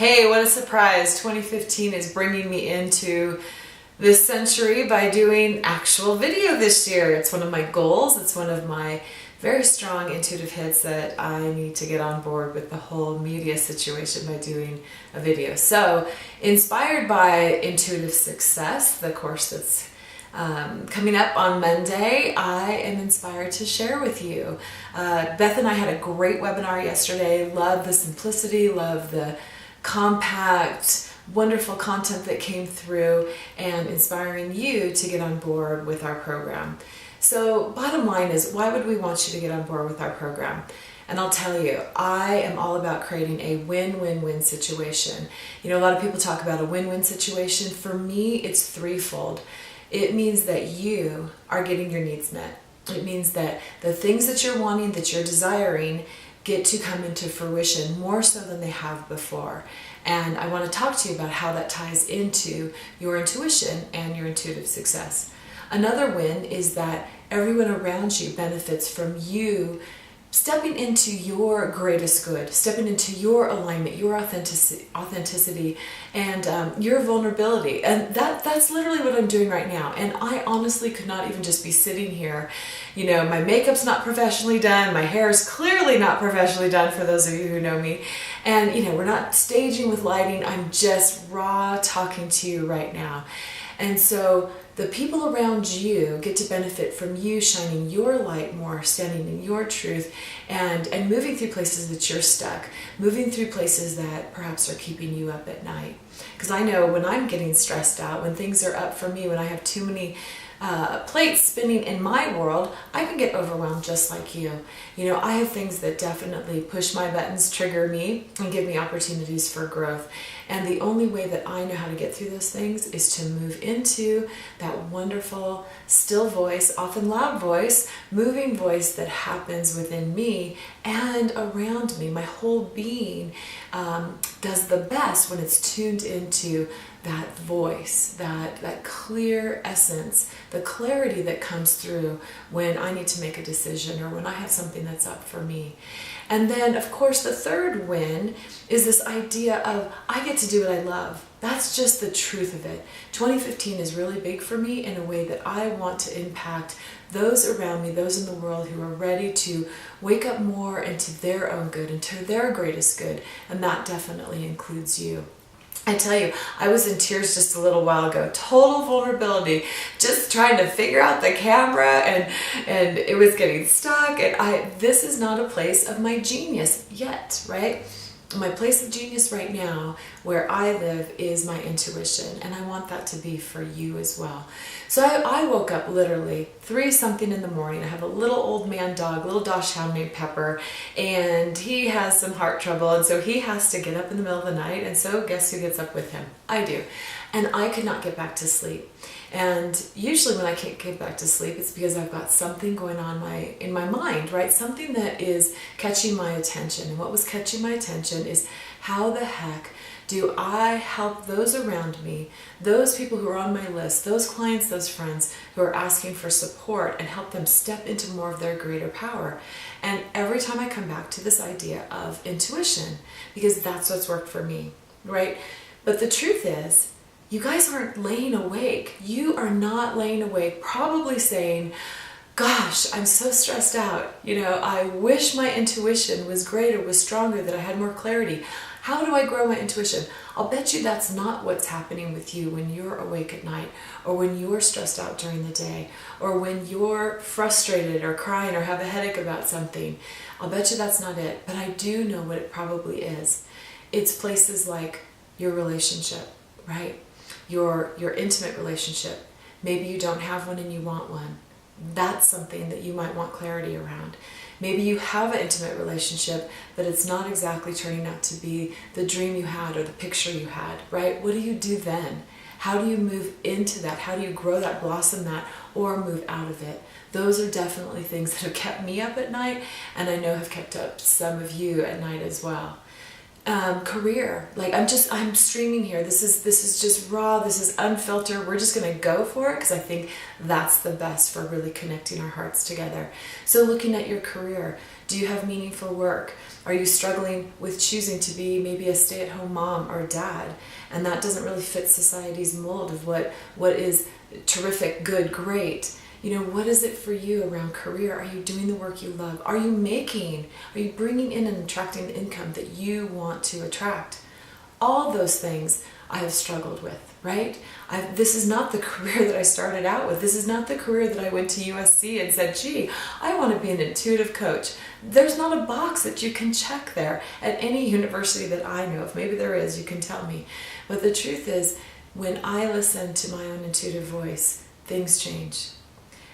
Hey, what a surprise. 2015 is bringing me into this century by doing actual video this year. It's one of my goals. It's one of my very strong intuitive hits that I need to get on board with the whole media situation by doing a video. So, inspired by Intuitive Success, the course that's coming up on Monday, I am inspired to share with you. Beth and I had a great webinar yesterday. Love the simplicity, love the compact, wonderful content that came through, and inspiring you to get on board with our program. So bottom line is, why would we want you to get on board with our program? And I'll tell you, I am all about creating a win-win-win situation. You know, a lot of people talk about a win-win situation. For me, it's threefold. It means that you are getting your needs met. It means that the things that you're wanting, that you're desiring, get to come into fruition more so than they have before. And I want to talk to you about how that ties into your intuition and your intuitive success. Another win is that everyone around you benefits from you stepping into your greatest good, stepping into your alignment, your authenticity, and your vulnerability. And that's literally what I'm doing right now. And I honestly could not even just be sitting here. You know, my makeup's not professionally done. My hair is clearly not professionally done, for those of you who know me. And, you know, we're not staging with lighting. I'm just raw talking to you right now. And so the people around you get to benefit from you shining your light more, standing in your truth, and moving through places that you're stuck, moving through places that perhaps are keeping you up at night. Because I know when I'm getting stressed out, when things are up for me, when I have too many plates spinning in my world, I can get overwhelmed just like you. You know, I have things that definitely push my buttons, trigger me, and give me opportunities for growth. And the only way that I know how to get through those things is to move into that wonderful, still voice, often loud voice, moving voice that happens within me and around me. My whole being does the best when it's tuned into that voice, that clear essence, the clarity that comes through when I need to make a decision or when I have something that's up for me. And then, of course, the third win is this idea of I get to do what I love. That's just the truth of it. 2015 is really big for me in a way that I want to impact those around me, those in the world who are ready to wake up more into their own good, into their greatest good. And that definitely includes you. I tell you, I was in tears just a little while ago. Total vulnerability, just trying to figure out the camera, and it was getting stuck. And this is not a place of my genius yet, right? My place of genius right now, where I live, is my intuition, and I want that to be for you as well. So I woke up literally 3-something in the morning. I have a little old man dog, little dachshund named Pepper, and he has some heart trouble, and so he has to get up in the middle of the night, and so guess who gets up with him? I do. And I could not get back to sleep. And usually when I can't get back to sleep, it's because I've got something going on in my mind, right? Something that is catching my attention. And what was catching my attention is, how the heck do I help those around me, those people who are on my list, those clients, those friends who are asking for support, and help them step into more of their greater power? And every time I come back to this idea of intuition, because that's what's worked for me, right? But the truth is, you guys aren't laying awake. You are not laying awake, probably saying, gosh, I'm so stressed out. You know, I wish my intuition was greater, was stronger, that I had more clarity. How do I grow my intuition? I'll bet you that's not what's happening with you when you're awake at night, or when you're stressed out during the day, or when you're frustrated or crying or have a headache about something. I'll bet you that's not it. But I do know what it probably is. It's places like your relationship, right? Your intimate relationship. Maybe you don't have one and you want one. That's something that you might want clarity around. Maybe you have an intimate relationship, but it's not exactly turning out to be the dream you had or the picture you had, right? What do you do then? How do you move into that? How do you grow that, blossom that, or move out of it? Those are definitely things that have kept me up at night, and I know have kept up some of you at night as well. career. Like I'm streaming here. This is just raw. This is unfiltered. We're just going to go for it because I think that's the best for really connecting our hearts together. So looking at your career, do you have meaningful work? Are you struggling with choosing to be maybe a stay-at-home mom or dad? And that doesn't really fit society's mold of what is terrific, good, great. You know, what is it for you around career? Are you doing the work you love? Are you bringing in and attracting the income that you want to attract? All those things I have struggled with, right? This is not the career that I started out with. This is not the career that I went to USC and said, gee, I want to be an intuitive coach. There's not a box that you can check there at any university that I know of. Maybe there is, you can tell me. But the truth is, when I listen to my own intuitive voice, things change.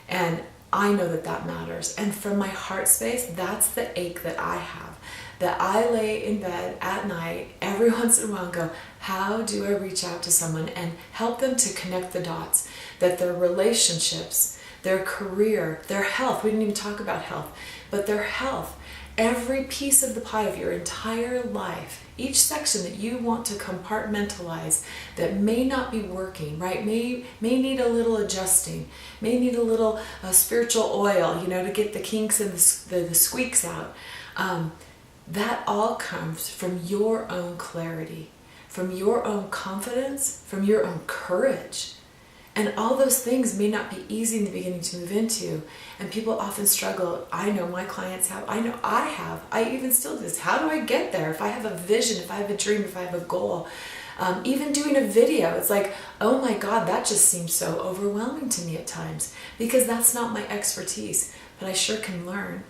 And I know that that matters. And from my heart space, that's the ache that I have. That I lay in bed at night every once in a while and go, how do I reach out to someone and help them to connect the dots? That their relationships, their career, their health, we didn't even talk about health, but their health, every piece of the pie of your entire life, each section that you want to compartmentalize that may not be working, right? May need a little adjusting, may need a little spiritual oil, you know, to get the kinks and the squeaks out. That all comes from your own clarity, from your own confidence, from your own courage. And all those things may not be easy in the beginning to move into. And people often struggle. I know my clients have. I know I have. I even still do this. How do I get there? If I have a vision, if I have a dream, if I have a goal, even doing a video, it's like, oh my God, that just seems so overwhelming to me at times because that's not my expertise. But I sure can learn.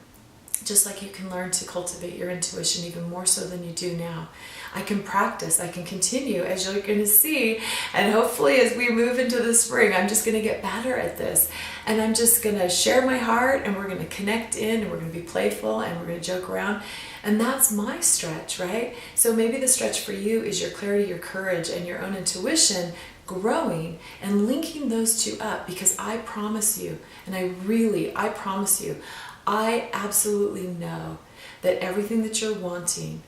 Just like you can learn to cultivate your intuition even more so than you do now. I can practice, I can continue, as you're going to see, and hopefully as we move into the spring, I'm just going to get better at this. And I'm just going to share my heart, and we're going to connect in, and we're going to be playful, and we're going to joke around. And that's my stretch, right? So maybe the stretch for you is your clarity, your courage, and your own intuition growing and linking those two up, because I promise you, and I promise you, I absolutely know that everything that you're wanting,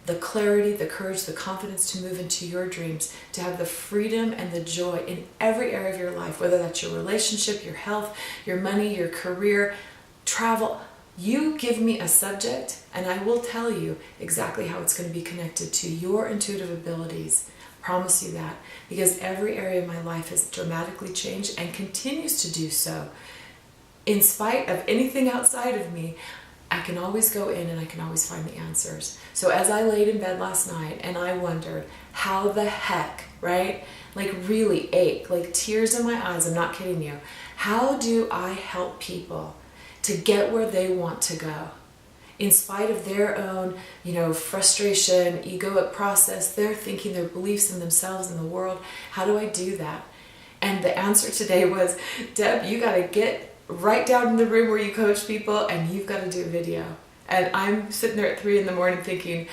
the clarity, the courage, the confidence to move into your dreams, to have the freedom and the joy in every area of your life, whether that's your relationship, your health, your money, your career, travel, you give me a subject and I will tell you exactly how it's going to be connected to your intuitive abilities. Promise you that, because every area of my life has dramatically changed and continues to do so. In spite of anything outside of me, I can always go in and I can always find the answers. So as I laid in bed last night and I wondered, how the heck, right? Like really ache, like tears in my eyes, I'm not kidding you. How do I help people to get where they want to go? In spite of their own, frustration, egoic process, their thinking, their beliefs in themselves and the world, how do I do that? And the answer today was, Deb, you got to get right down in the room where you coach people and you've got to do a video. And I'm sitting there at 3 a.m. thinking,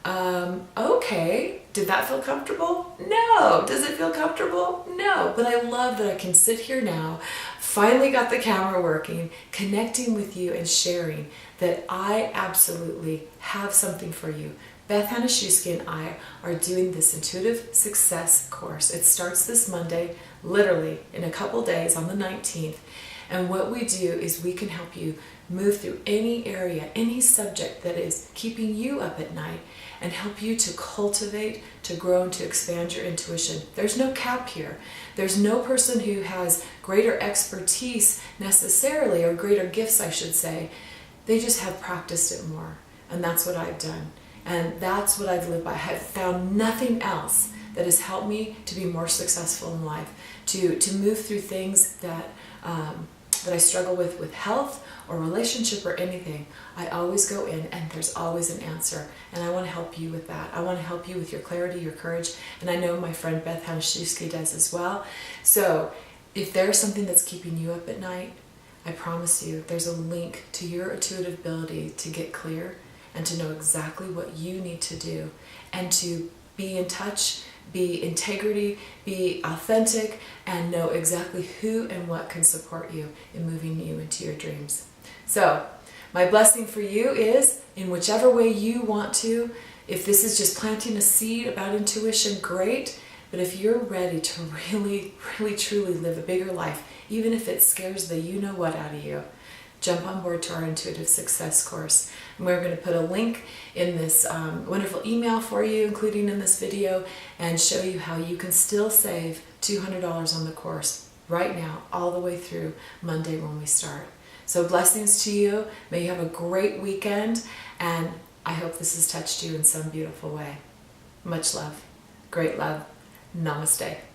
okay, did that feel comfortable? No. Does it feel comfortable? No. But I love that I can sit here now, finally got the camera working, connecting with you and sharing that I absolutely have something for you. Beth Hanaszewski and I are doing this Intuitive Success course. It starts this Monday, literally in a couple days on the 19th. And what we do is we can help you move through any area, any subject that is keeping you up at night and help you to cultivate, to grow, and to expand your intuition. There's no cap here. There's no person who has greater expertise necessarily, or greater gifts, I should say. They just have practiced it more. And that's what I've done. And that's what I've lived by. I have found nothing else that has helped me to be more successful in life, to move through things that I struggle with health or relationship or anything. I always go in and there's always an answer. And I want to help you with that. I want to help you with your clarity, your courage. And I know my friend Beth Hanaszewski does as well. So if there's something that's keeping you up at night, I promise you there's a link to your intuitive ability to get clear and to know exactly what you need to do and to be in touch, be integrity, be authentic, and know exactly who and what can support you in moving you into your dreams. So my blessing for you is, in whichever way you want to, If this is just planting a seed about intuition, great. But if you're ready to really, really, truly live a bigger life, even if it scares the you-know-what out of you, jump on board to our Intuitive Success course. And we're going to put a link in this wonderful email for you, including in this video, and show you how you can still save $200 on the course right now, all the way through Monday when we start. So blessings to you. May you have a great weekend, and I hope this has touched you in some beautiful way. Much love. Great love. Namaste.